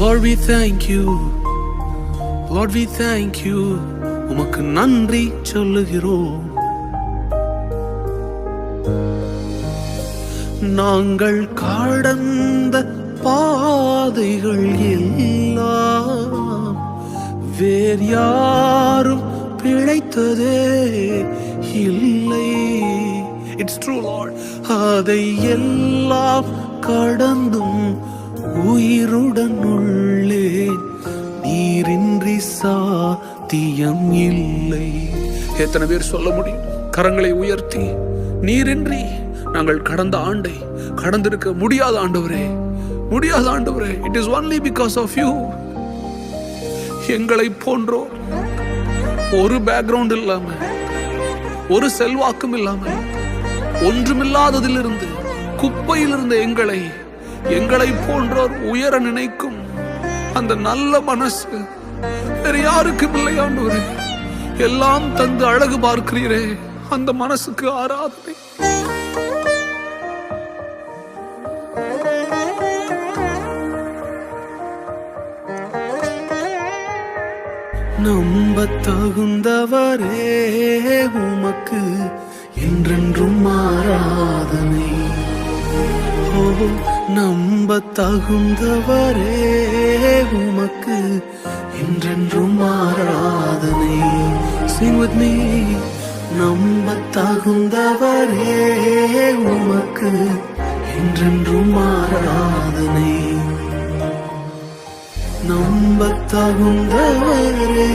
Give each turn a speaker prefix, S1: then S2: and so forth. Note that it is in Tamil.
S1: Lord, we thank you. Lord, we thank you. உமக்கு நன்றி சொல்லுகிறோம். நாங்கள் கடந்த பாதைகள் எல்லாம் வேறு யாரும் பிழைத்ததே இல்லை. It's true Lord. அதை எல்லாம் கடந்தும் உயிருடன் உள்ளேன். நீரின்றி சாத்தியம் இல்லை. எத்தனை பேர் சொல்ல முடியும் கரங்களை உயர்த்தி, நீரின்றி நாங்கள் கடந்த ஆண்டை கடந்திருக்க முடியாத ஆண்டவரே, முடியாத ஆண்டவரே. It is only because of you. எங்களை போன்றோர் ஒரு பேக்ரவுண்ட் இல்லாம, ஒரு செல்வாக்கும் இல்லாம, ஒன்றுமில்லாததிலிருந்து, குப்பையிலிருந்து எங்களை போன்றோர் உயர நினைக்கும் அந்த நல்ல மனசு வேறு யாருக்கும் இல்லை ஆண்டவரே. எல்லாம் தந்து அழகு பார்க்கிறீரே, அந்த மனசுக்கு ஆராதனை. நம்ப தகுந்தவரே உமக்கு என்றென்றும் ஆராதனை. ஓ, நம்ப தகுந்தவரே உமக்கு என்றென்றும் ஆராதனை. Sing with me. நம்ப தகுந்தவரே உமக்கு என்றென்றும் ஆராதனை. நம்ப தகுந்தவரே